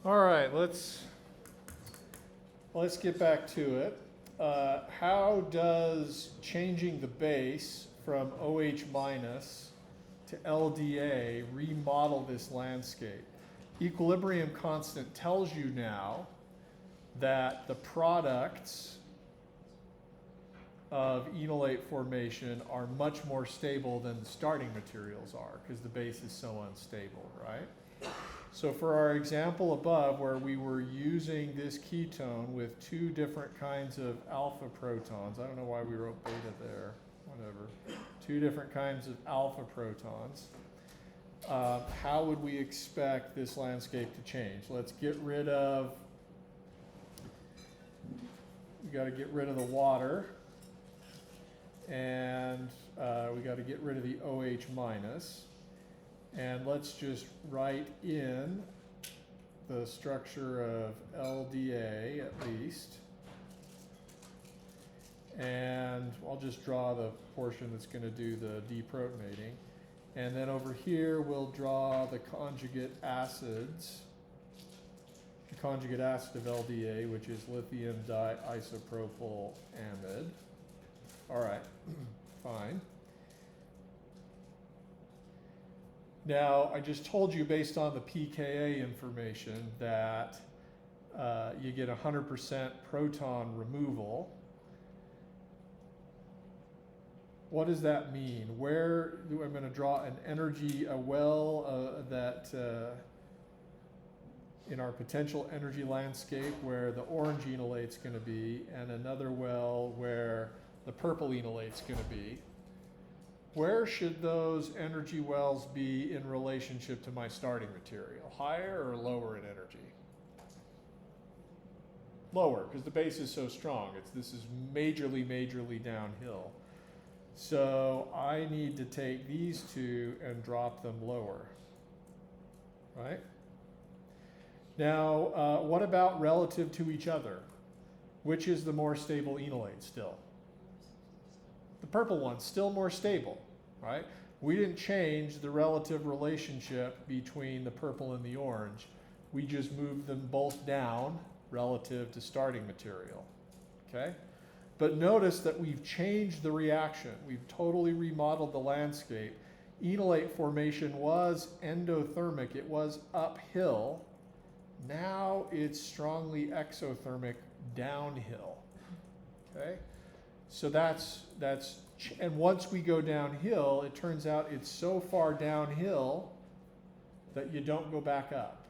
All right, let's get back to it. How does changing the base from OH minus to LDA remodel this landscape? Equilibrium constant tells you now that the products of enolate formation are much more stable than the starting materials are because the base is so unstable, right? So for our example above, where we were using this ketone with two different kinds of alpha protons, I don't know why we wrote beta there, whatever, two different kinds of alpha protons, how would we expect this landscape to change? Let's get rid of, we got to get rid of the water, and we got to get rid of the OH minus. And let's just write in the structure of LDA at least. And I'll just draw the portion that's going to do the deprotonating. And then over here we'll draw the conjugate acids. The conjugate acid of LDA, which is lithium diisopropyl amide. All right, fine. Now, I just told you based on the pKa information that you get 100% proton removal. What does that mean? Where do I'm going to draw an energy, a well that in our potential energy landscape where the orange enolate's going to be, and another well where the purple enolate's going to be. Where should those energy wells be in relationship to my starting material? Higher or lower in energy? Lower, because the base is so strong. This is majorly downhill. So I need to take these two and drop them lower, right? Now, what about relative to each other? Which is the more stable enolate still? The purple one's still more stable, right? We didn't change the relative relationship between the purple and the orange. We just moved them both down relative to starting material, okay? But notice that we've changed the reaction. We've totally remodeled the landscape. Enolate formation was endothermic. It was uphill. Now it's strongly exothermic downhill, okay? So and once we go downhill, it turns out it's so far downhill that you don't go back up.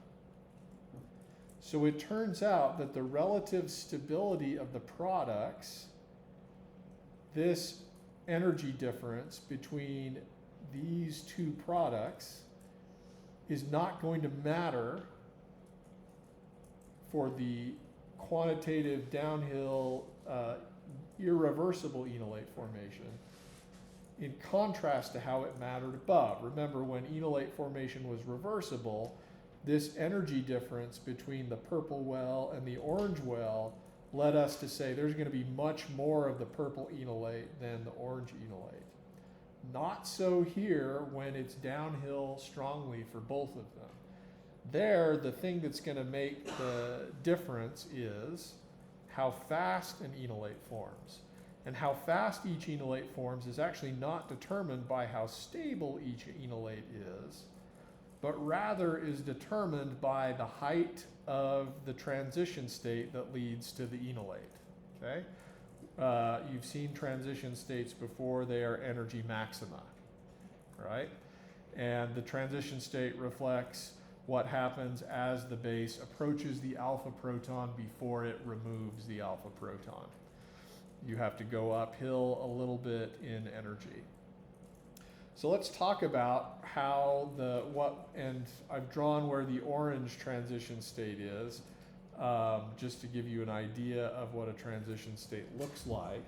So it turns out that the relative stability of the products, this energy difference between these two products, is not going to matter for the quantitative downhill irreversible enolate formation, in contrast to how it mattered above. Remember, when enolate formation was reversible, this energy difference between the purple well and the orange well led us to say there's going to be much more of the purple enolate than the orange enolate. Not so here when it's downhill strongly for both of them. There, the thing that's going to make the difference is how fast an enolate forms. And how fast each enolate forms is actually not determined by how stable each enolate is, but rather is determined by the height of the transition state that leads to the enolate, okay? You've seen transition states before. They are energy maxima, right? And the transition state reflects what happens as the base approaches the alpha proton before it removes the alpha proton. You have to go uphill a little bit in energy. So let's talk about how and I've drawn where the orange transition state is, just to give you an idea of what a transition state looks like.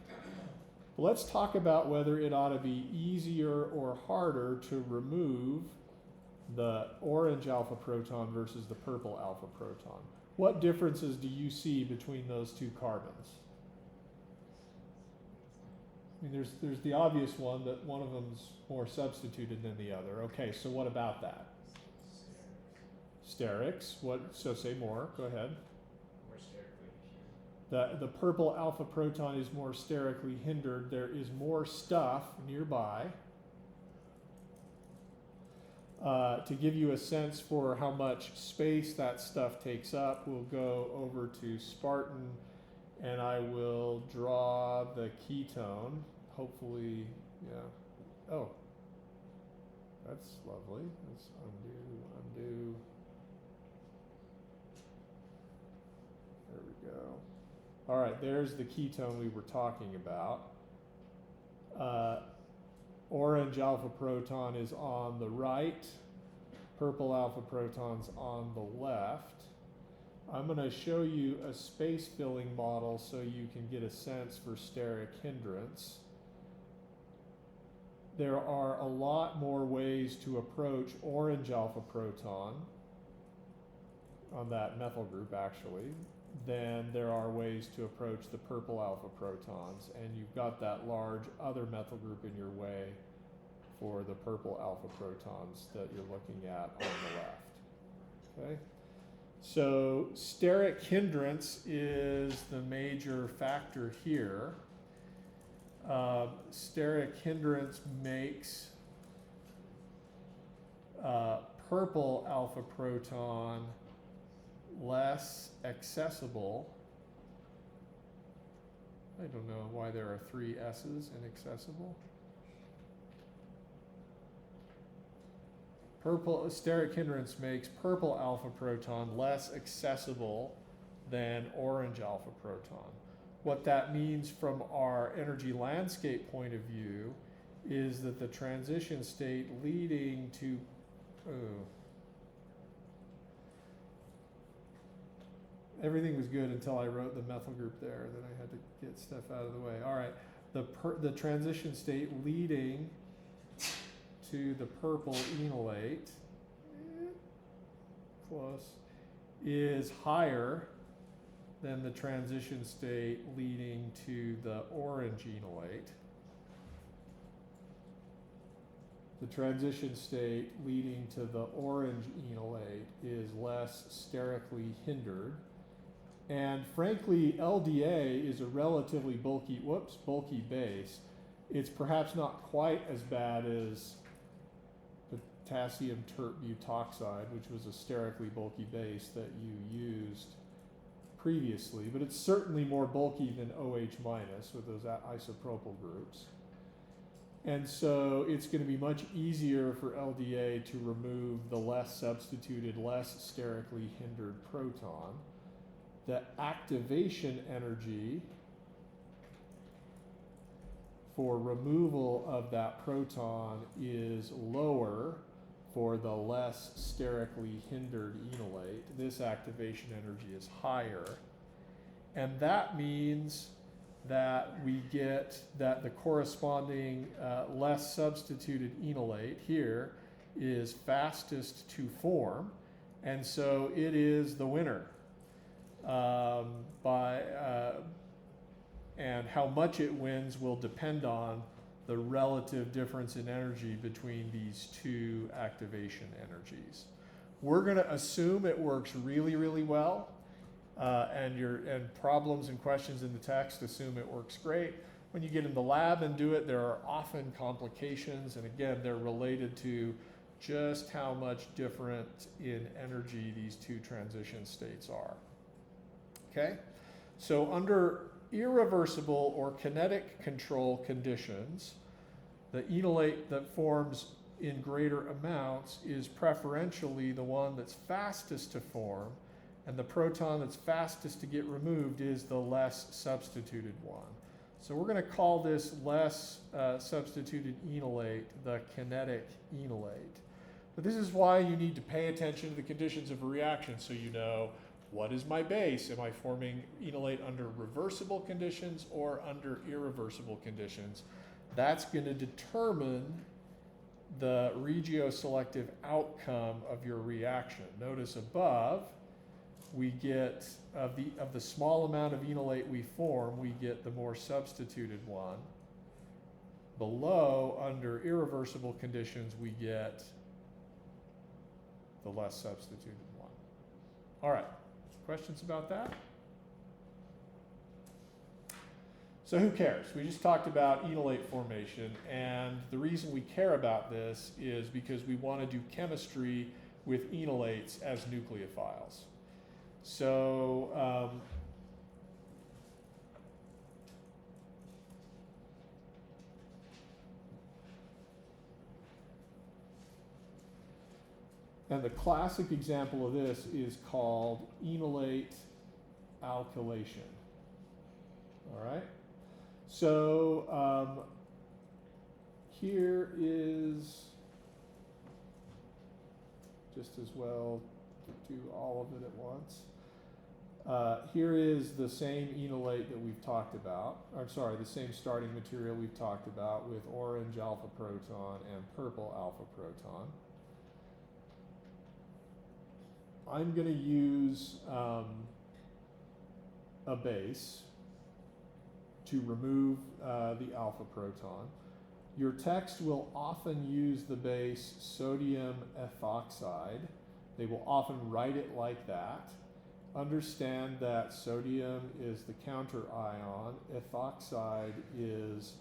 Let's talk about whether it ought to be easier or harder to remove the orange alpha proton versus the purple alpha proton. What differences do you see between those two carbons? I mean, there's the obvious one that one of them's more substituted than the other. Okay, so what about that? sterics. What? So say more. Go ahead. More sterically. The purple alpha proton is more sterically hindered. There is more stuff nearby. To give you a sense for how much space that stuff takes up, we'll go over to Spartan and I will draw the ketone. Hopefully, yeah. Oh, that's lovely. Let's undo. There we go. All right, there's the ketone we were talking about. Orange alpha proton is on the right. Purple alpha proton's on the left. I'm going to show you a space filling model so you can get a sense for steric hindrance. There are a lot more ways to approach orange alpha proton on that methyl group actually than there are ways to approach the purple alpha protons, and you've got that large other methyl group in your way for the purple alpha protons that you're looking at on the left. Okay, so steric hindrance is the major factor here. Steric hindrance makes purple alpha proton less accessible. I don't know why there are 3 S's in accessible. Steric hindrance makes purple alpha proton less accessible than orange alpha proton. What that means from our energy landscape point of view is that the transition state leading to, everything was good until I wrote the methyl group there, then I had to get stuff out of the way. All right, the transition state leading to the purple enolate, close, is higher than the transition state leading to the orange enolate. The transition state leading to the orange enolate is less sterically hindered. And frankly, LDA is a relatively bulky base. It's perhaps not quite as bad as potassium tert-butoxide, which was a sterically bulky base that you used previously, but it's certainly more bulky than OH minus with those isopropyl groups. And so it's going to be much easier for LDA to remove the less substituted, less sterically hindered proton. The activation energy for removal of that proton is lower for the less sterically hindered enolate. This activation energy is higher. And that means that we get that the corresponding less substituted enolate here is fastest to form. And so it is the winner. And how much it wins will depend on the relative difference in energy between these 2 activation energies. We're going to assume it works really, really well, and problems and questions in the text assume it works great. When you get in the lab and do it, there are often complications, and again, they're related to just how much different in energy these 2 transition states are. Okay, so under irreversible or kinetic control conditions, the enolate that forms in greater amounts is preferentially the one that's fastest to form, and the proton that's fastest to get removed is the less substituted one. So we're going to call this less substituted enolate the kinetic enolate. But this is why you need to pay attention to the conditions of a reaction so you know, what is my base? Am I forming enolate under reversible conditions or under irreversible conditions? That's going to determine the regioselective outcome of your reaction. Notice above, we get, of the small amount of enolate we form, we get the more substituted one. Below, under irreversible conditions, we get the less substituted one. All right, questions about that? So who cares? We just talked about enolate formation, and the reason we care about this is because we want to do chemistry with enolates as nucleophiles. So and the classic example of this is called enolate alkylation. All right? So here is, just as well to do all of it at once. Here is the same enolate that we've talked about. I'm sorry, the same starting material we've talked about with orange alpha proton and purple alpha proton. I'm going to use a base to remove the alpha proton. Your text will often use the base sodium ethoxide. They will often write it like that. Understand that sodium is the counter ion, ethoxide is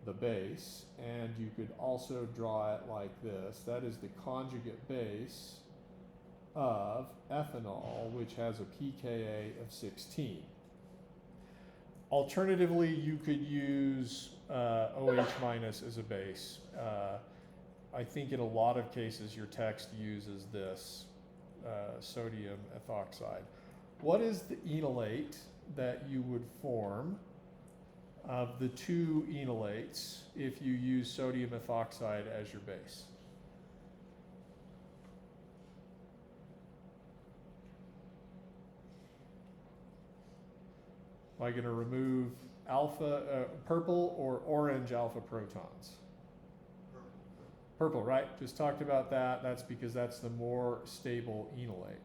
the base, and you could also draw it like this. That is the conjugate base of ethanol, which has a pKa of 16. Alternatively, you could use OH minus as a base. I think in a lot of cases your text uses this sodium ethoxide. What is the enolate that you would form of the two enolates if you use sodium ethoxide as your base? Am I going to remove purple or orange alpha protons? Purple, right? Just talked about that. That's because that's the more stable enolate.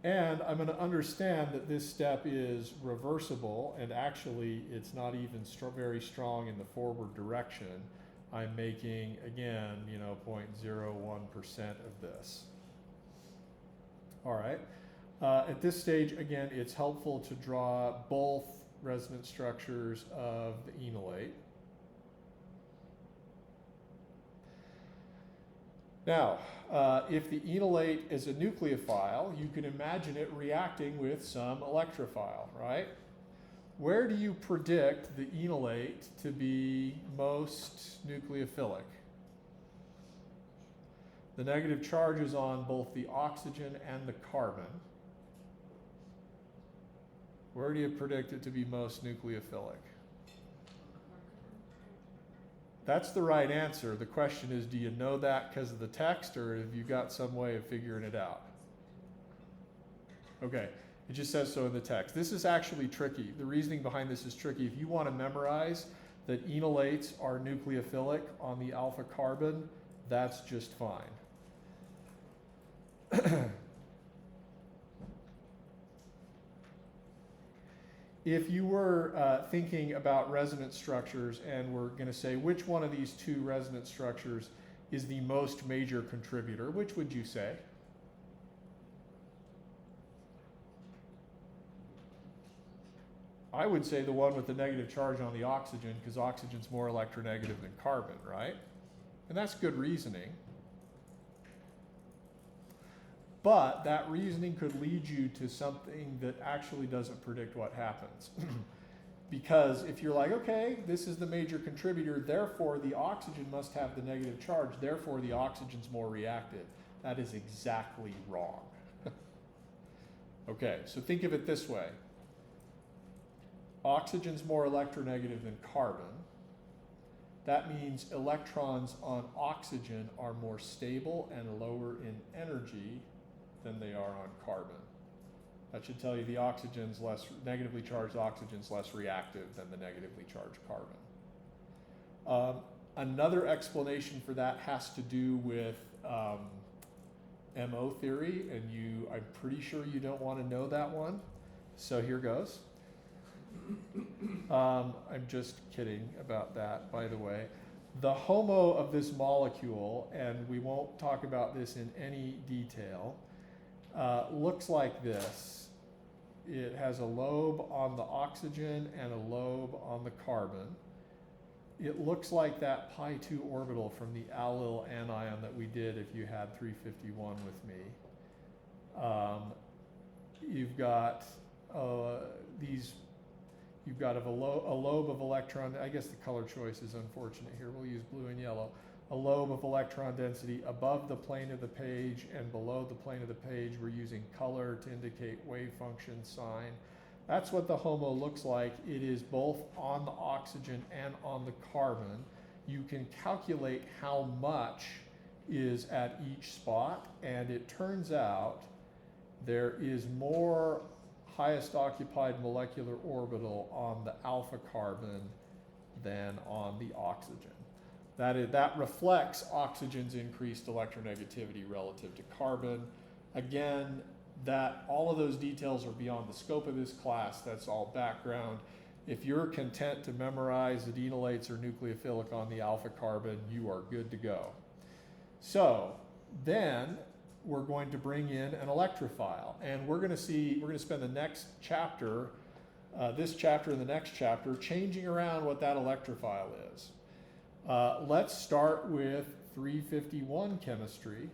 And I'm going to understand that this step is reversible, and actually it's not even very strong in the forward direction. I'm making, again, 0.01% of this. All right. At this stage, again, it's helpful to draw both resonance structures of the enolate. Now, if the enolate is a nucleophile, you can imagine it reacting with some electrophile, right? Where do you predict the enolate to be most nucleophilic? The negative charge is on both the oxygen and the carbon. Where do you predict it to be most nucleophilic? That's the right answer. The question is, do you know that because of the text, or have you got some way of figuring it out? Okay, it just says so in the text. This is actually tricky. The reasoning behind this is tricky. If you want to memorize that enolates are nucleophilic on the alpha carbon, that's just fine. If you were thinking about resonance structures and we're going to say which one of these two resonance structures is the most major contributor, which would you say? I would say the one with the negative charge on the oxygen, because oxygen's more electronegative than carbon, right? And that's good reasoning. But that reasoning could lead you to something that actually doesn't predict what happens. Because if you're like, okay, this is the major contributor, therefore the oxygen must have the negative charge, therefore the oxygen's more reactive. That is exactly wrong. Okay, so think of it this way. Oxygen's more electronegative than carbon. That means electrons on oxygen are more stable and lower in energy than they are on carbon. That should tell you the oxygen's less, negatively charged oxygen's less reactive than the negatively charged carbon. Another explanation for that has to do with MO theory, and I'm pretty sure you don't want to know that one. So here goes. I'm just kidding about that, by the way. The HOMO of this molecule, and we won't talk about this in any detail, looks like this. It has a lobe on the oxygen and a lobe on the carbon. It looks like that pi2 orbital from the allyl anion that we did if you had 351 with me. You've got you've got a lobe of electron, I guess the color choice is unfortunate here, we'll use blue and yellow. A lobe of electron density above the plane of the page, and below the plane of the page we're using color to indicate wave function sign. That's what the HOMO looks like. It is both on the oxygen and on the carbon. You can calculate how much is at each spot, and it turns out there is more highest occupied molecular orbital on the alpha carbon than on the oxygen. That reflects oxygen's increased electronegativity relative to carbon. Again, all of those details are beyond the scope of this class. That's all background. If you're content to memorize adenolates or nucleophilic on the alpha carbon, you are good to go. So then we're going to bring in an electrophile, and we're going to spend the next chapter, this chapter and the next chapter, changing around what that electrophile is. Let's start with 351 chemistry,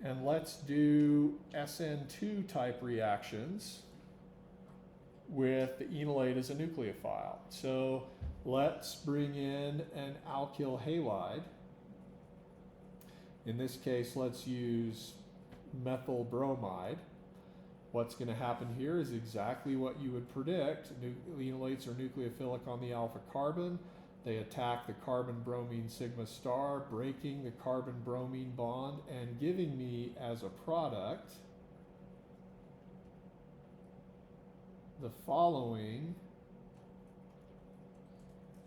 and let's do SN2 type reactions with the enolate as a nucleophile. So let's bring in an alkyl halide. In this case, let's use methyl bromide. What's going to happen here is exactly what you would predict. Enolates are nucleophilic on the alpha carbon. They attack the carbon-bromine sigma star, breaking the carbon-bromine bond and giving me as a product the following.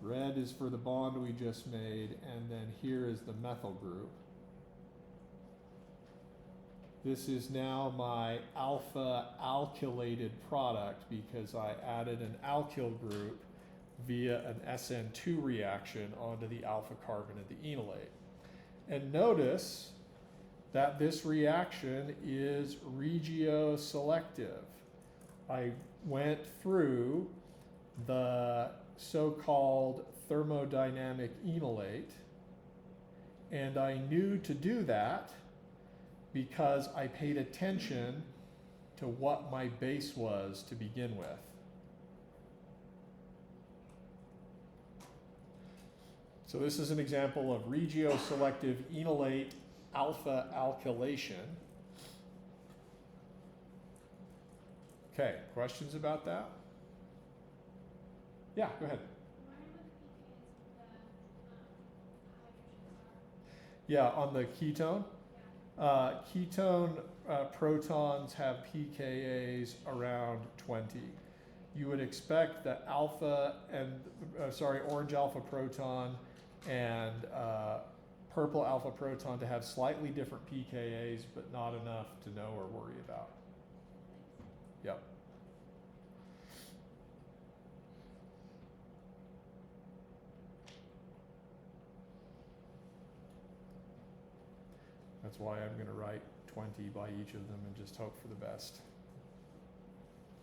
Red is for the bond we just made, and then here is the methyl group. This is now my alpha alkylated product because I added an alkyl group via an SN2 reaction onto the alpha carbon of the enolate. And notice that this reaction is regioselective. I went through the so-called thermodynamic enolate, and I knew to do that because I paid attention to what my base was to begin with. So this is an example of regioselective enolate alpha alkylation. Okay, questions about that? Yeah, go ahead. Yeah, on the ketone. Ketone protons have pKa's around 20. You would expect the alpha and, orange alpha proton and purple alpha proton to have slightly different pKa's, but not enough to know or worry about. Yep. That's why I'm going to write 20 by each of them and just hope for the best.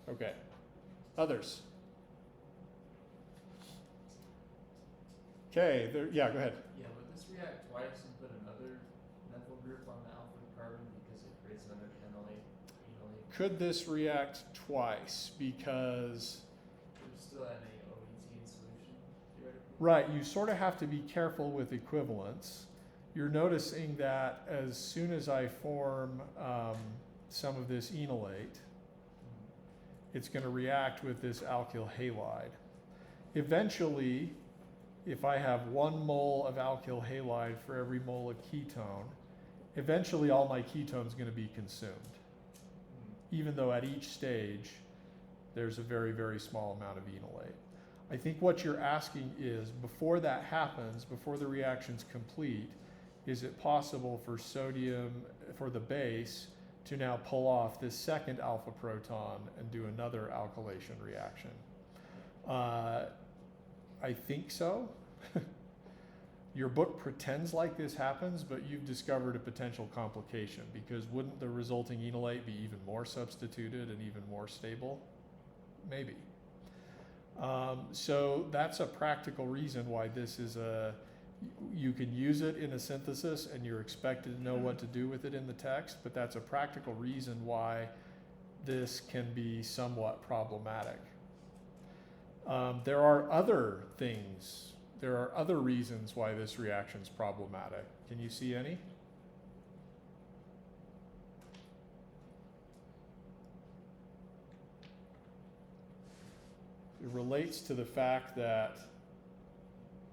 Okay. Others? Okay, yeah, go ahead. Yeah, would this react twice and put another methyl group on the alpha carbon because it creates another enolate? Could this react twice because... Would it still have any OET in solution, theoretically? Right, you sort of have to be careful with equivalence. You're noticing that as soon as I form some of this enolate, it's going to react with this alkyl halide. Eventually, if I have 1 mole of alkyl halide for every mole of ketone, eventually all my ketone is going to be consumed. Even though at each stage, there's a very, very small amount of enolate. I think what you're asking is, before that happens, before the reaction's complete, is it possible for sodium, for the base, to now pull off this second alpha proton and do another alkylation reaction? I think so. Your book pretends like this happens, but you've discovered a potential complication, because wouldn't the resulting enolate be even more substituted and even more stable? Maybe. So that's a practical reason why this is you can use it in a synthesis and you're expected to know what to do with it in the text, but that's a practical reason why this can be somewhat problematic. There are other things, there are other reasons why this reaction is problematic. Can you see any? It relates to the fact that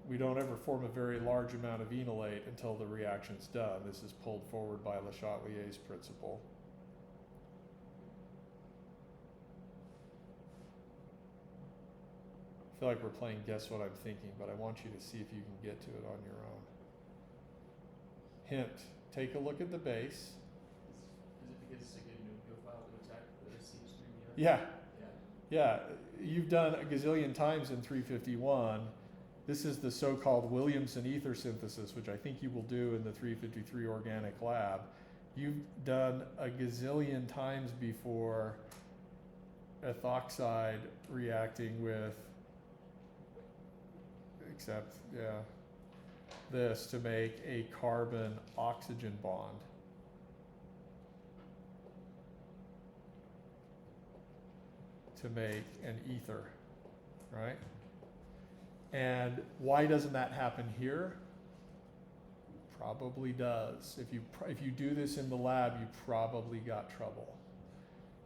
we don't ever form a very large amount of enolate until the reaction's done. This is pulled forward by Le Chatelier's principle. I feel like we're playing guess what I'm thinking, but I want you to see if you can get to it on your own. Hint, take a look at the base. Is it because it's a good nucleophile to attack the CH3 Yeah. Yeah. Yeah, you've done a gazillion times in 351. This is the so-called Williamson ether synthesis, which I think you will do in the 353 organic lab. You've done a gazillion times before ethoxide reacting with, except, yeah, this to make a carbon-oxygen bond. To make an ether, right? And why doesn't that happen here? Probably does. If you do this in the lab, you probably got trouble.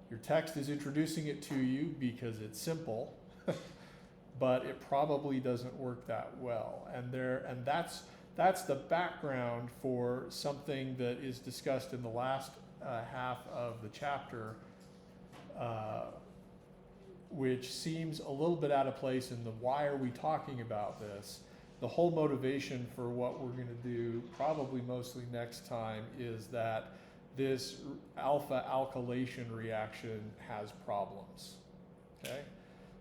Your text is introducing it to you because it's simple, but it probably doesn't work that well. And that's the background for something that is discussed in the last half of the chapter, which seems a little bit out of place in the why are we talking about this. The whole motivation for what we're going to do, probably mostly next time, is that this alpha alkylation reaction has problems. Okay?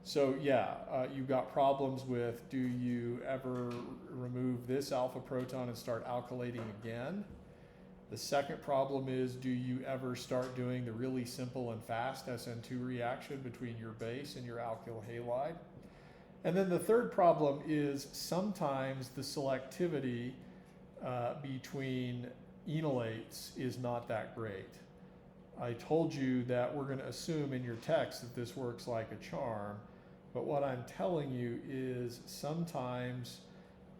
So yeah, you've got problems with, do you ever remove this alpha proton and start alkylating again? The second problem is, do you ever start doing the really simple and fast SN2 reaction between your base and your alkyl halide? And then the third problem is sometimes the selectivity between enolates is not that great. I told you that we're going to assume in your text that this works like a charm, but what I'm telling you is sometimes,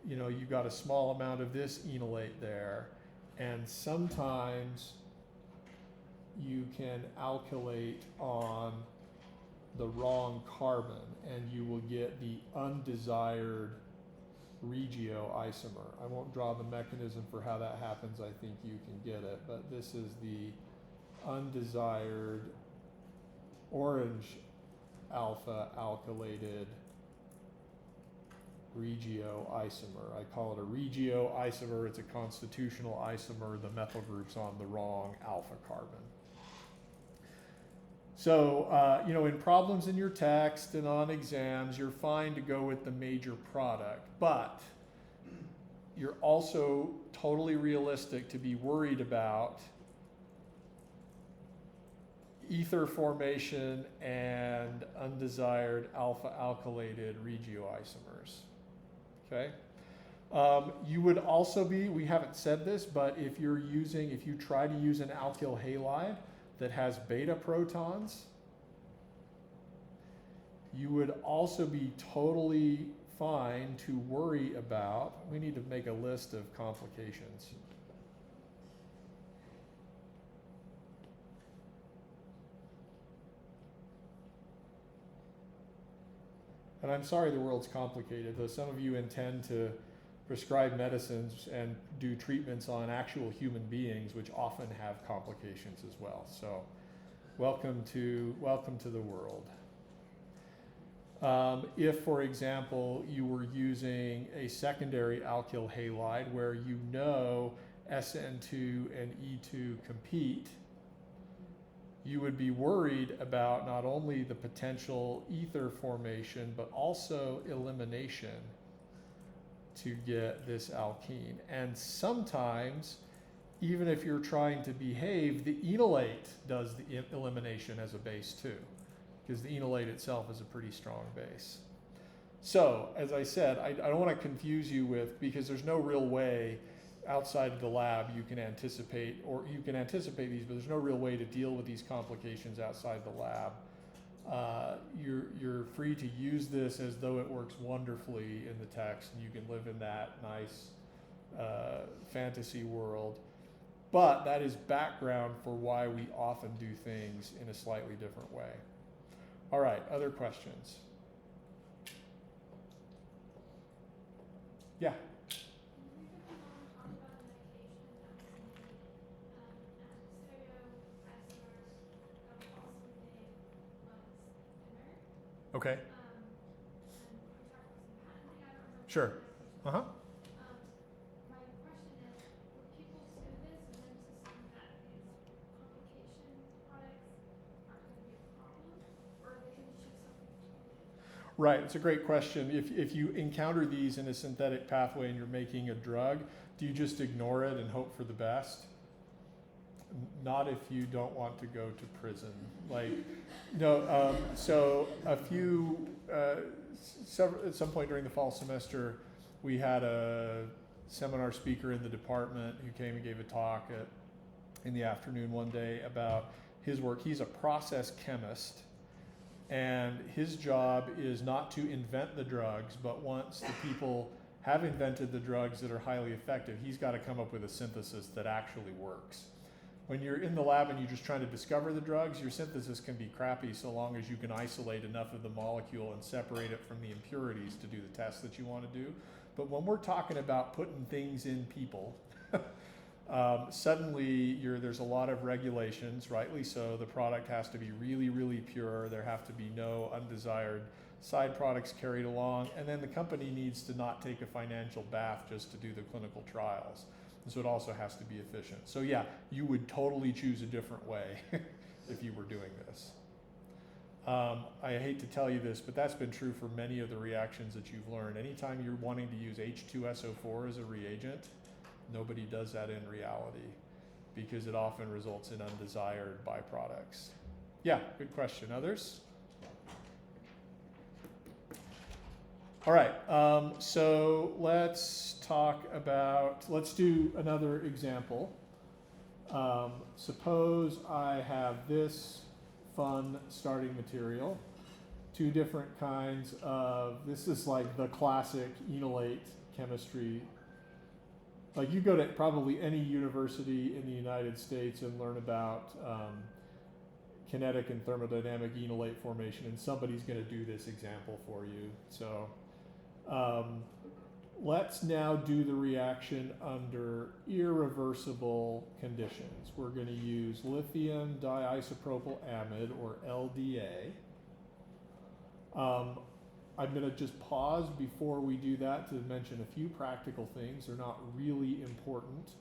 you've got a small amount of this enolate there, and sometimes you can alkylate on the wrong carbon and you will get the undesired regioisomer. I won't draw the mechanism for how that happens, I think you can get it, but this is the undesired orange alpha alkylated regioisomer. I call it a regioisomer. It's a constitutional isomer. The methyl group's on the wrong alpha carbon. So, in problems in your text and on exams, you're fine to go with the major product, but you're also totally realistic to be worried about ether formation and undesired alpha alkylated regioisomers. Okay? You would also be, we haven't said this, but if you try to use an alkyl halide that has beta protons, you would also be totally fine to worry about, we need to make a list of complications. And I'm sorry the world's complicated, though some of you intend to prescribe medicines and do treatments on actual human beings, which often have complications as well. So welcome to the world. If, for example, you were using a secondary alkyl halide where SN2 and E2 compete, you would be worried about not only the potential ether formation, but also elimination to get this alkene. And sometimes, even if you're trying to behave, the enolate does the elimination as a base too, because the enolate itself is a pretty strong base. So, as I said, I don't want to confuse you with, because there's no real way outside of the lab you can anticipate, or you can anticipate these, but there's no real way to deal with these complications outside the lab. You're free to use this as though it works wonderfully in the text, and you can live in that nice fantasy world. But that is background for why we often do things in a slightly different way. All right, other questions? Yeah. Okay. Sure. Uh-huh. My question is, would people sue this and then just assume that these complication products aren't going to be a problem, or they can choose something totally? Right, it's a great question. If you encounter these in a synthetic pathway and you're making a drug, do you just ignore it and hope for the best? Not if you don't want to go to prison. Like, no. So at some point during the fall semester, we had a seminar speaker in the department who came and gave a talk in the afternoon one day about his work. He's a process chemist, and his job is not to invent the drugs, but once the people have invented the drugs that are highly effective, he's got to come up with a synthesis that actually works. When you're in the lab and you're just trying to discover the drugs, your synthesis can be crappy so long as you can isolate enough of the molecule and separate it from the impurities to do the test that you want to do. But when we're talking about putting things in people, suddenly there's a lot of regulations, rightly so. The product has to be really, really pure. There have to be no undesired side products carried along. And then the company needs to not take a financial bath just to do the clinical trials. And so it also has to be efficient. So yeah, you would totally choose a different way if you were doing this. I hate to tell you this, but that's been true for many of the reactions that you've learned. Anytime you're wanting to use H2SO4 as a reagent, nobody does that in reality because it often results in undesired byproducts. Yeah, good question. Others? All right, so let's do another example. Suppose I have this fun starting material, two different kinds of, this is like the classic enolate chemistry. Like you go to probably any university in the United States and learn about kinetic and thermodynamic enolate formation, and somebody's going to do this example for you. So let's now do the reaction under irreversible conditions. We're going to use lithium diisopropyl amide, or LDA. I'm going to just pause before we do that to mention a few practical things. They're not really important,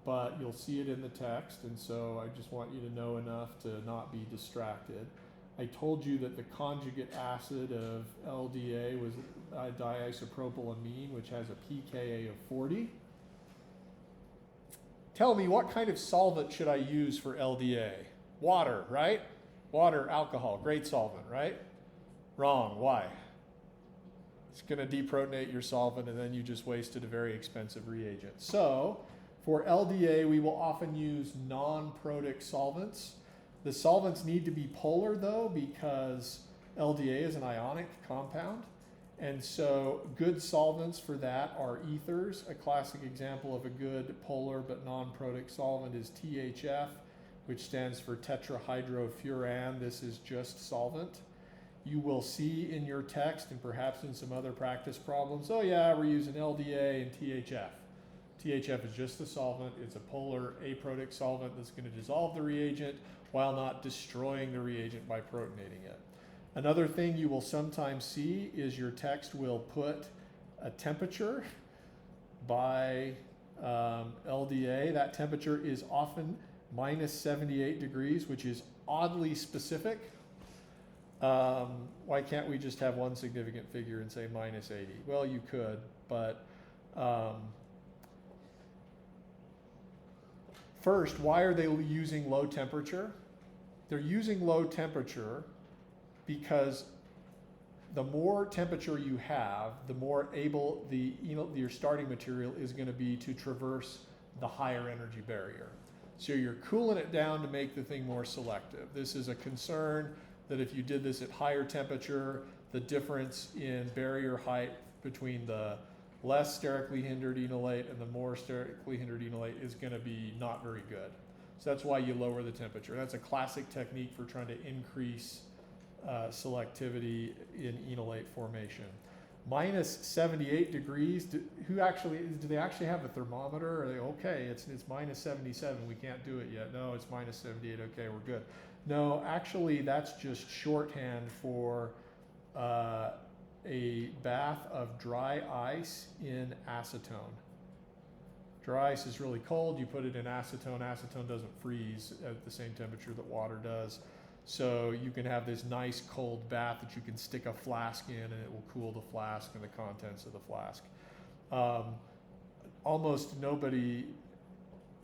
but you'll see it in the text, and so I just want you to know enough to not be distracted. I told you that the conjugate acid of LDA was diisopropylamine, which has a pKa of 40. Tell me, what kind of solvent should I use for LDA? Water, right? Water, alcohol, great solvent, right? Wrong. Why? It's going to deprotonate your solvent, and then you just wasted a very expensive reagent. So for LDA, we will often use non-protic solvents. The solvents need to be polar, though, because LDA is an ionic compound. And so good solvents for that are ethers. A classic example of a good polar but non-protic solvent is THF, which stands for tetrahydrofuran. This is just solvent. You will see in your text and perhaps in some other practice problems, oh yeah, we're using LDA and THF. THF is just the solvent. It's a polar aprotic solvent that's going to dissolve the reagent while not destroying the reagent by protonating it. Another thing you will sometimes see is your text will put a temperature by LDA. That temperature is often minus 78 degrees, which is oddly specific. Why can't we just have one significant figure and say minus 80? Well, you could, But first, why are they using low temperature? They're using low temperature because the more temperature you have, the more able your starting material is going to be to traverse the higher energy barrier. So you're cooling it down to make the thing more selective. This is a concern that if you did this at higher temperature, the difference in barrier height between the less sterically hindered enolate and the more sterically hindered enolate is going to be not very good. So that's why you lower the temperature. That's a classic technique for trying to increase selectivity in enolate formation. Minus 78 degrees, do they actually have a thermometer? Are they, okay, it's minus 77, we can't do it yet. No, it's minus 78, okay, we're good. No, actually that's just shorthand for a bath of dry ice in acetone. Dry ice is really cold, you put it in acetone. Acetone doesn't freeze at the same temperature that water does. So you can have this nice cold bath that you can stick a flask in and it will cool the flask and the contents of the flask. Almost nobody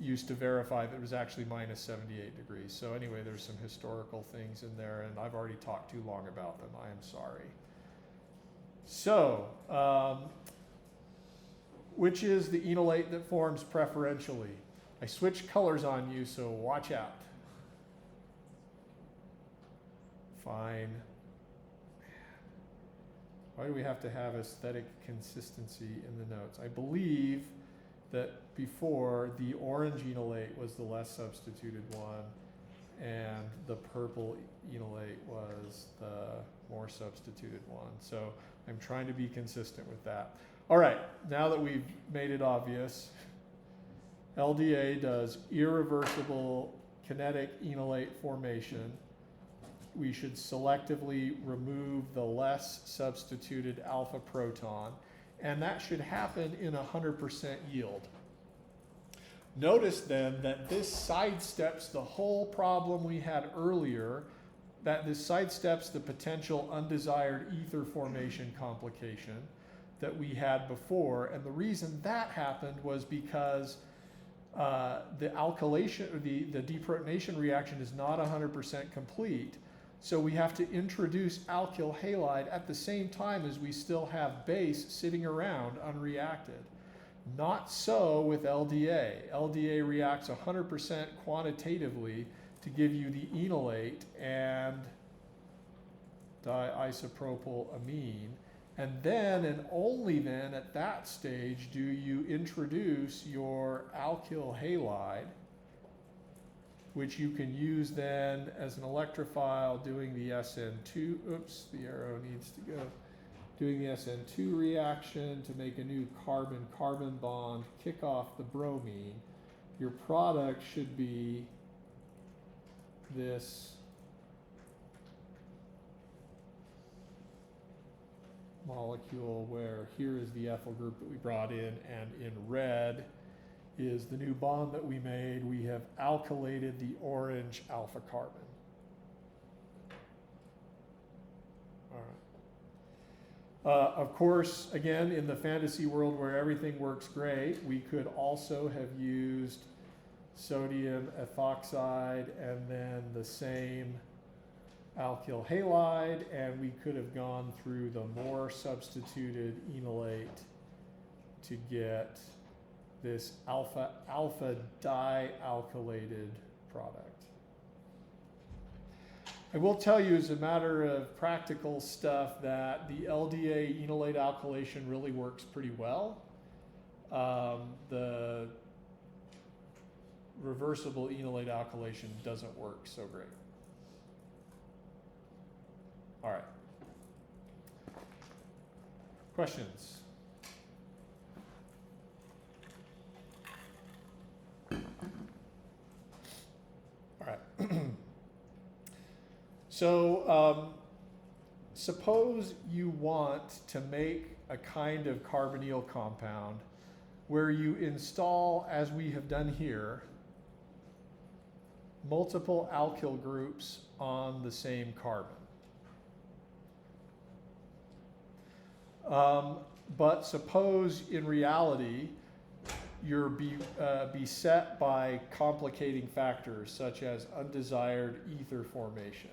used to verify that it was actually minus 78 degrees. So anyway, there's some historical things in there and I've already talked too long about them. I am sorry. So, which is the enolate that forms preferentially? I switched colors on you, so watch out. Fine. Why do we have to have aesthetic consistency in the notes? I believe that before the orange enolate was the less substituted one and the purple enolate was the more substituted one. So I'm trying to be consistent with that. All right, now that we've made it obvious, LDA does irreversible kinetic enolate formation. We should selectively remove the less substituted alpha proton, and that should happen in 100% yield. Notice then that this sidesteps the whole problem we had earlier, that this sidesteps the potential undesired ether formation complication that we had before, and the reason that happened was because the alkylation, or the deprotonation reaction is not 100% complete. So we have to introduce alkyl halide at the same time as we still have base sitting around unreacted. Not so with LDA. LDA reacts 100% quantitatively to give you the enolate and diisopropyl amine. And then, and only then, at that stage, do you introduce your alkyl halide, which you can use then as an electrophile doing the SN2, oops, the arrow needs to go, doing the SN2 reaction to make a new carbon-carbon bond, kick off the bromine. Your product should be this molecule where here is the ethyl group that we brought in, and in red is the new bond that we made. We have alkylated the orange alpha carbon. All right. Of course, again, in the fantasy world where everything works great, we could also have used sodium ethoxide and then the same alkyl halide, and we could have gone through the more substituted enolate to get this alpha dialkylated product. I will tell you, as a matter of practical stuff, that the LDA enolate alkylation really works pretty well. The reversible enolate alkylation doesn't work so great. All right. Questions? All right. So suppose you want to make a kind of carbonyl compound where you install, as we have done here, multiple alkyl groups on the same carbon. But suppose in reality you're beset by complicating factors such as undesired ether formation.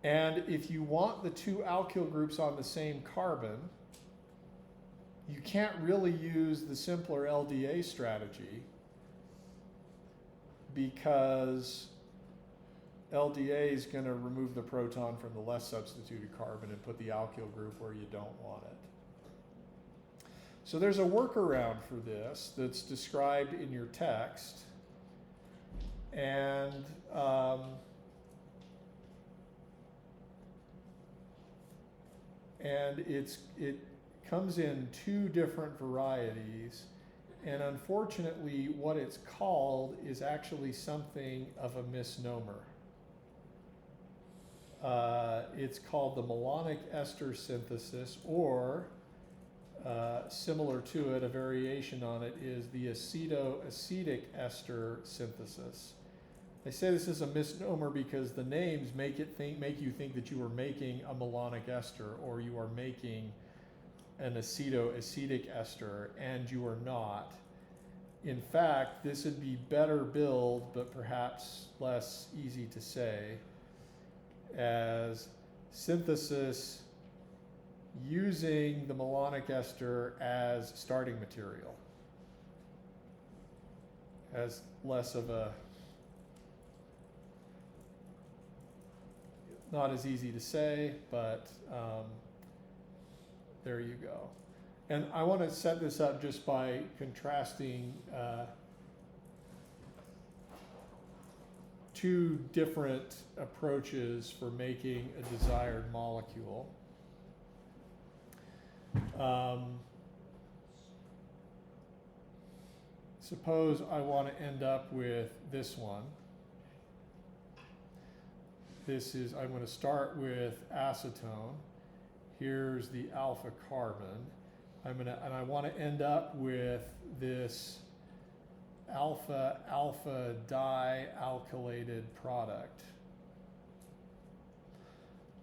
And if you want the two alkyl groups on the same carbon, you can't really use the simpler LDA strategy because LDA is going to remove the proton from the less substituted carbon and put the alkyl group where you don't want it. So there's a workaround for this that's described in your text, and it comes in two different varieties, and unfortunately what it's called is actually something of a misnomer. It's called the malonic ester synthesis, or similar to it, a variation on it is the acetoacetic ester synthesis. I say this is a misnomer because the names make you think that you are making a malonic ester or you are making an acetoacetic ester, and you are not. In fact, this would be better billed, but perhaps less easy to say, as synthesis using the malonic ester as starting material. As less of a, not as easy to say, but there you go. And I want to set this up just by contrasting two different approaches for making a desired molecule. Suppose I want to end up with this one. This is, I'm going to start with acetone. Here's the alpha carbon. And I want to end up with this alpha dialkylated product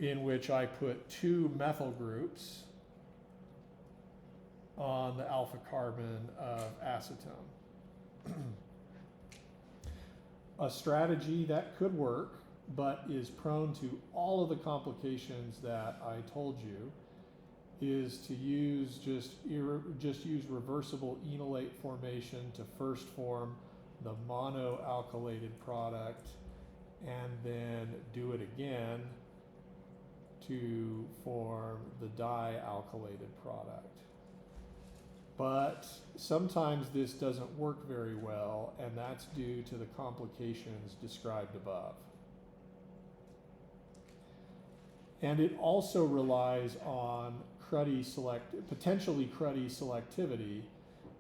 in which I put two methyl groups on the alpha carbon of acetone. A strategy that could work, but is prone to all of the complications that I told you, is to use just use reversible enolate formation to first form the monoalkylated product, and then do it again to form the dialkylated product. But sometimes this doesn't work very well, and that's due to the complications described above. And it also relies on potentially cruddy selectivity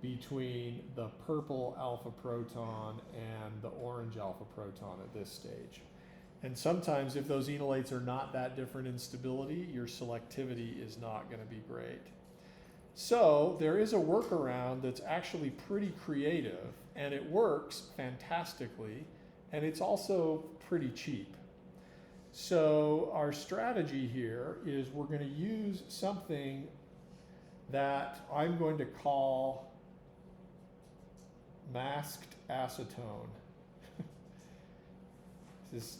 between the purple alpha proton and the orange alpha proton at this stage. And sometimes if those enolates are not that different in stability, your selectivity is not going to be great. So there is a workaround that's actually pretty creative, and it works fantastically, and it's also pretty cheap. So our strategy here is we're going to use something that I'm going to call masked acetone. This is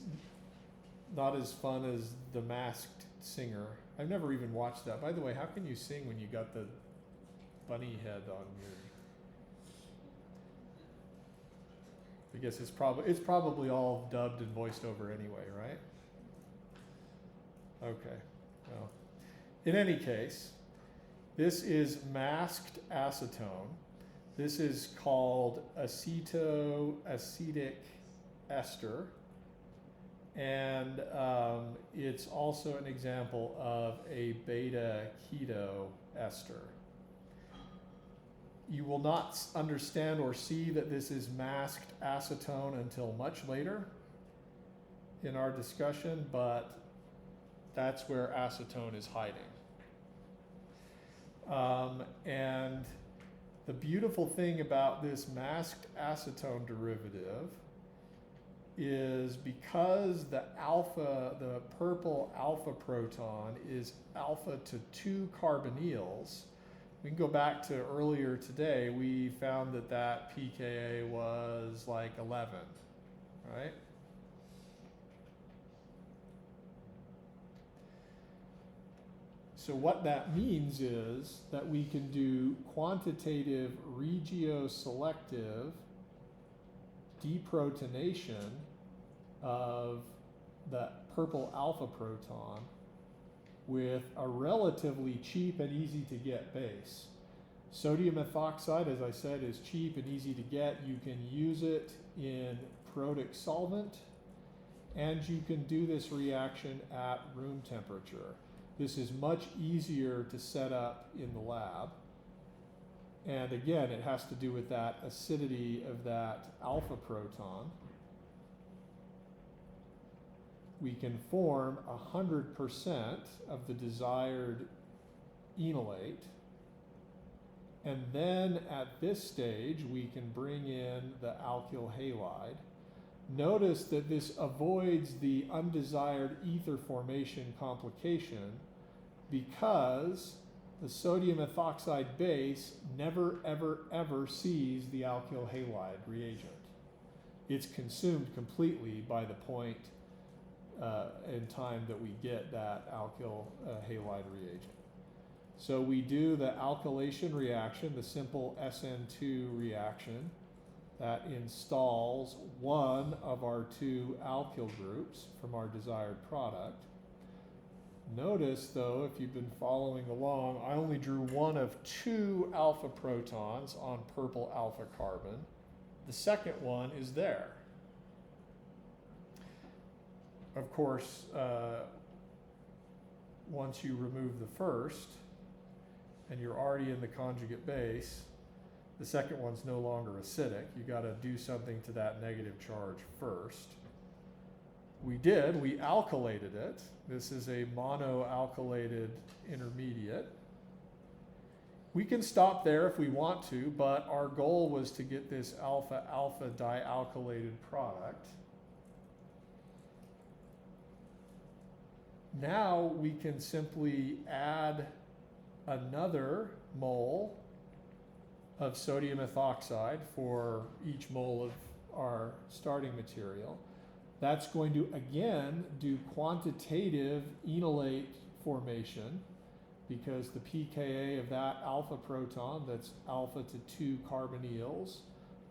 not as fun as The Masked Singer. I've never even watched that. By the way, how can you sing when you got the bunny head on your... I guess it's probably all dubbed and voiced over anyway, right? Okay, well, in any case, this is masked acetone. This is called acetoacetic ester, and it's also an example of a beta keto ester. You will not understand or see that this is masked acetone until much later in our discussion, but that's where acetone is hiding. And the beautiful thing about this masked acetone derivative is because the purple alpha proton is alpha to 2 carbonyls. We can go back to earlier today, we found that pKa was like 11, right? So what that means is that we can do quantitative regioselective deprotonation of the purple alpha proton with a relatively cheap and easy to get base. Sodium methoxide, as I said, is cheap and easy to get. You can use it in protic solvent, and you can do this reaction at room temperature. This is much easier to set up in the lab. And again, it has to do with that acidity of that alpha proton. We can form 100% of the desired enolate. And then at this stage, we can bring in the alkyl halide. Notice that this avoids the undesired ether formation complication because the sodium methoxide base never, ever, ever sees the alkyl halide reagent. It's consumed completely by the point in time that we get that alkyl halide reagent. So we do the alkylation reaction, the simple SN2 reaction, that installs one of our 2 alkyl groups from our desired product. Notice, though, if you've been following along, I only drew one of 2 alpha protons on purple alpha carbon. The second one is there. Of course, once you remove the first, and you're already in the conjugate base, the second one's no longer acidic. You got to do something to that negative charge first. We alkylated it. This is a monoalkylated intermediate. We can stop there if we want to, but our goal was to get this alpha-alpha dialkylated product. Now we can simply add another mole of sodium methoxide for each mole of our starting material. That's going to again do quantitative enolate formation because the pKa of that alpha proton, that's alpha to 2 carbonyls,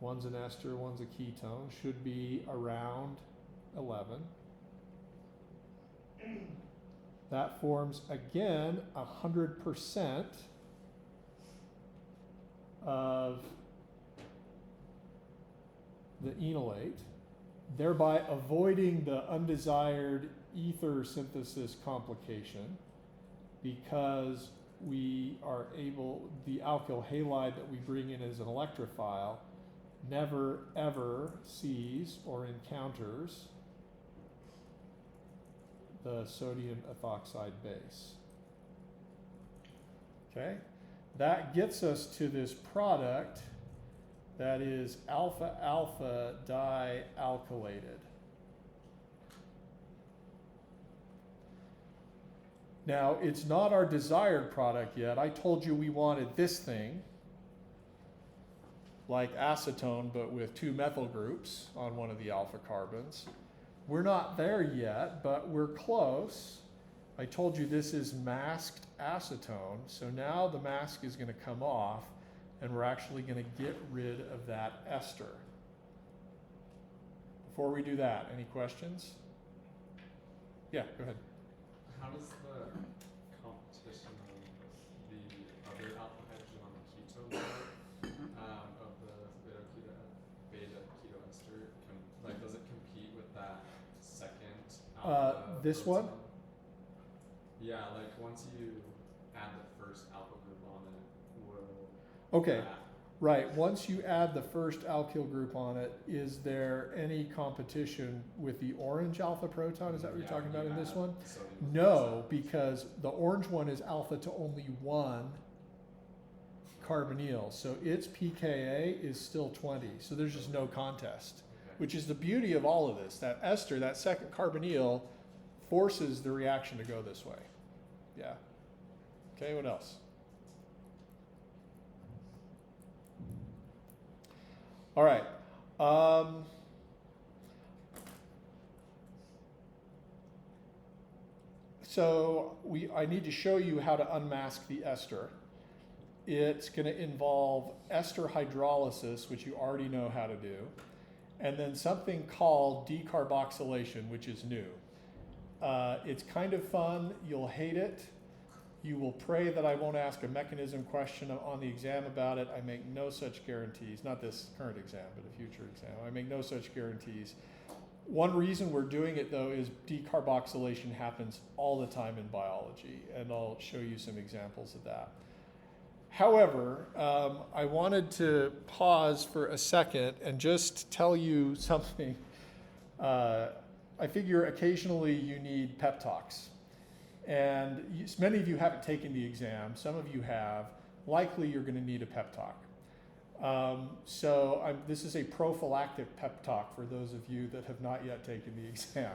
one's an ester, one's a ketone, should be around 11. That forms again 100% of the enolate, thereby avoiding the undesired ether synthesis complication because we are able, the alkyl halide that we bring in as an electrophile never ever sees or encounters the sodium ethoxide base. Okay, that gets us to this product that is alpha-alpha dialkylated. Now, it's not our desired product yet. I told you we wanted this thing, like acetone, but with 2 methyl groups on one of the alpha carbons. We're not there yet, but we're close. I told you this is masked acetone, so now the mask is going to come off, and we're actually going to get rid of that ester. Before we do that, any questions? Yeah, go ahead. How does the competition of the other alpha hydrogen on the ketone part of the beta keto ester, does it compete with that second alpha this proton? one? Yeah, once you add the first alpha group on it, will Okay, that, right. Once you add the first alkyl group on it, is there any competition with the orange alpha proton? Is that what you're talking about in this one? No, because the orange one is alpha to only 1 carbonyl, so its pKa is still 20, so there's just no contest. Okay. which is the beauty of all of this. That ester, that second carbonyl, forces the reaction to go this way. Yeah. Okay, what else? All right. So I need to show you how to unmask the ester. It's going to involve ester hydrolysis, which you already know how to do, and then something called decarboxylation, which is new. It's kind of fun. You'll hate it. You will pray that I won't ask a mechanism question on the exam about it. I make no such guarantees. Not this current exam, but a future exam. I make no such guarantees. One reason we're doing it, though, is decarboxylation happens all the time in biology, and I'll show you some examples of that. However, I wanted to pause for a second and just tell you something. I figure occasionally you need pep talks. And many of you haven't taken the exam. Some of you have. Likely you're going to need a pep talk. This is a prophylactic pep talk for those of you that have not yet taken the exam.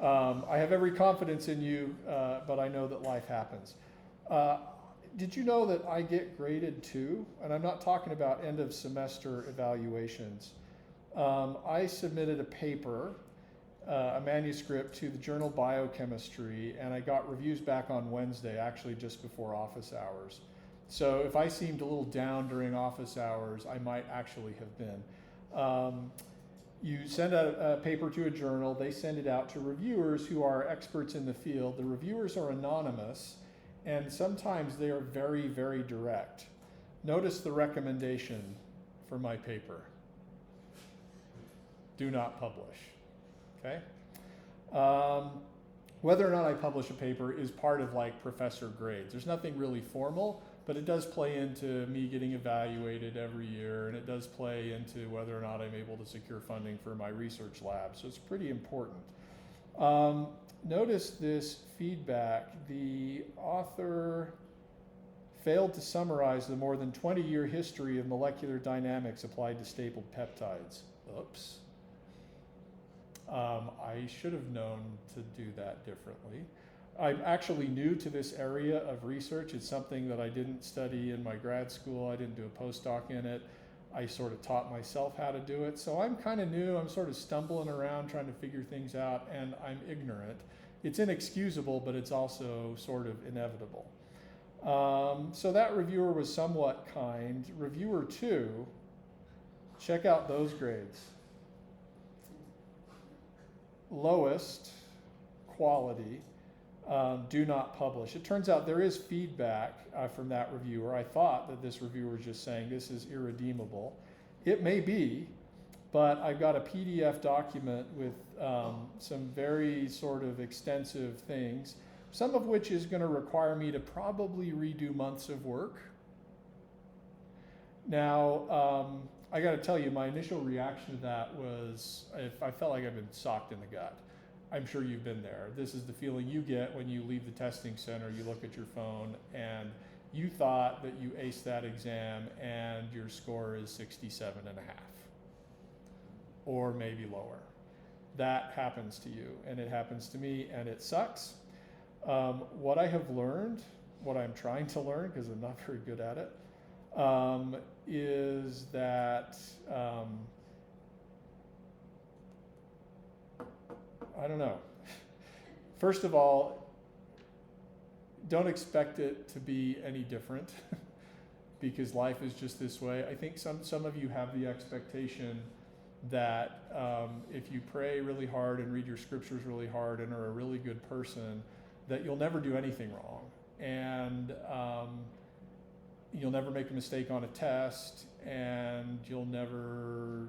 I have every confidence in you, but I know that life happens. Did you know that I get graded too? And I'm not talking about end of semester evaluations. I submitted a paper, a manuscript to the journal Biochemistry, and I got reviews back on Wednesday, actually just before office hours. So if I seemed a little down during office hours, I might actually have been. You send out a paper to a journal, they send it out to reviewers who are experts in the field. The reviewers are anonymous, and sometimes they are very, very direct. Notice the recommendation for my paper. Do not publish, okay? Whether or not I publish a paper is part of like professor grades. There's nothing really formal, but it does play into me getting evaluated every year, and it does play into whether or not I'm able to secure funding for my research lab, so it's pretty important. Notice this feedback. The author failed to summarize the more than 20-year history of molecular dynamics applied to stapled peptides. Oops. I should have known to do that differently. I'm actually new to this area of research. It's something that I didn't study in my grad school. I didn't do a postdoc in it. I sort of taught myself how to do it. So I'm kind of new. I'm sort of stumbling around trying to figure things out, and I'm ignorant. It's inexcusable, but it's also sort of inevitable. So that reviewer was somewhat kind. Reviewer 2, check out those grades. Lowest quality, do not publish. It turns out there is feedback from that reviewer. I thought that this reviewer was just saying this is irredeemable. It may be, but I've got a PDF document with some very sort of extensive things, some of which is going to require me to probably redo months of work. Now, I got to tell you, my initial reaction to that was I felt like I've been socked in the gut. I'm sure you've been there. This is the feeling you get when you leave the testing center, you look at your phone, and you thought that you aced that exam and your score is 67.5, or maybe lower. That happens to you, and it happens to me, and it sucks. What I have learned, what I'm trying to learn, because I'm not very good at it, is that I don't know. First of all, don't expect it to be any different because life is just this way. I think some of you have the expectation that if you pray really hard and read your scriptures really hard and are a really good person, that you'll never do anything wrong. And you'll never make a mistake on a test, and you'll never,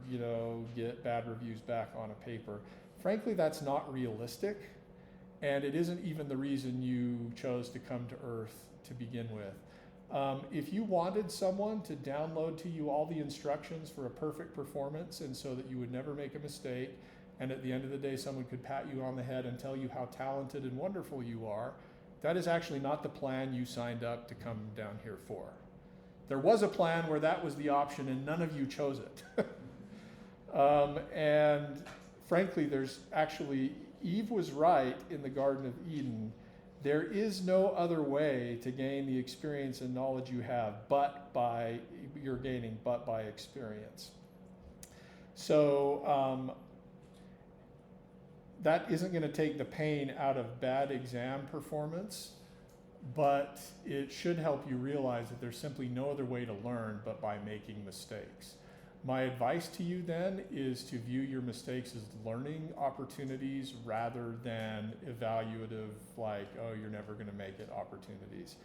get bad reviews back on a paper. Frankly, that's not realistic, and it isn't even the reason you chose to come to Earth to begin with. If you wanted someone to download to you all the instructions for a perfect performance, and so that you would never make a mistake, and at the end of the day someone could pat you on the head and tell you how talented and wonderful you are, that is actually not the plan you signed up to come down here for. There was a plan where that was the option, and none of you chose it. And frankly, there's actually, Eve was right in the Garden of Eden. There is no other way to gain the experience and knowledge you have but by experience. So that isn't going to take the pain out of bad exam performance, but it should help you realize that there's simply no other way to learn but by making mistakes. My advice to you then is to view your mistakes as learning opportunities rather than evaluative, like, oh, you're never going to make it opportunities.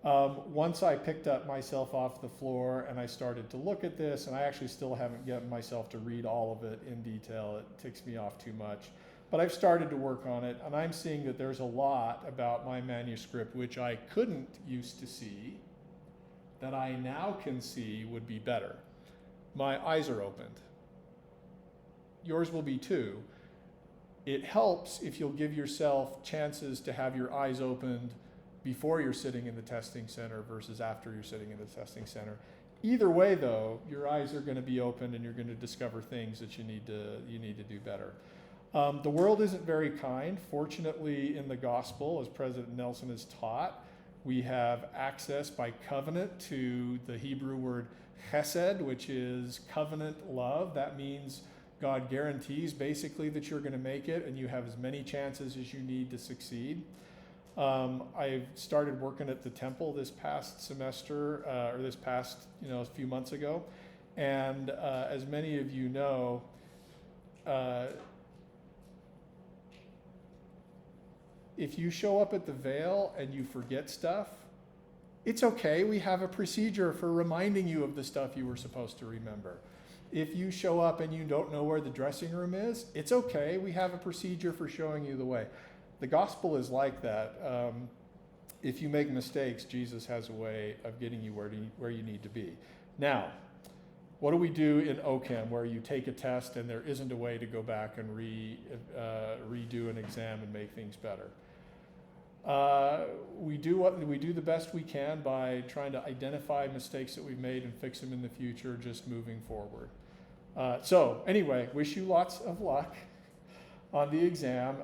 Once I picked up myself off the floor and I started to look at this, and I actually still haven't gotten myself to read all of it in detail, it ticks me off too much, but I've started to work on it, and I'm seeing that there's a lot about my manuscript which I couldn't used to see that I now can see would be better. My eyes are opened. Yours will be too. It helps if you'll give yourself chances to have your eyes opened before you're sitting in the testing center versus after you're sitting in the testing center. Either way, though, your eyes are going to be open and you're going to discover things that you need to do better. The world isn't very kind. Fortunately, in the gospel, as President Nelson has taught, we have access by covenant to the Hebrew word chesed, which is covenant love. That means God guarantees basically that you're going to make it and you have as many chances as you need to succeed. I've started working at the temple this past semester, or this past, a few months ago. And as many of you know, if you show up at the Veil and you forget stuff, it's okay. We have a procedure for reminding you of the stuff you were supposed to remember. If you show up and you don't know where the dressing room is, it's okay. We have a procedure for showing you the way. The gospel is like that. If you make mistakes, Jesus has a way of getting you where you need to be. Now, what do we do in OChem where you take a test and there isn't a way to go back and redo an exam and make things better? We do the best we can by trying to identify mistakes that we've made and fix them in the future, just moving forward. So anyway, wish you lots of luck on the exam.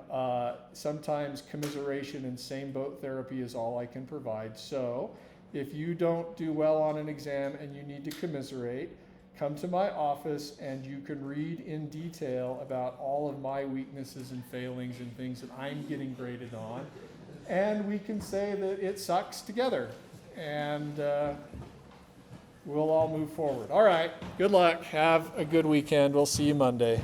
Sometimes commiseration and same boat therapy is all I can provide. So if you don't do well on an exam and you need to commiserate, come to my office and you can read in detail about all of my weaknesses and failings and things that I'm getting graded on. And we can say that it sucks together. And we'll all move forward. All right, good luck. Have a good weekend. We'll see you Monday.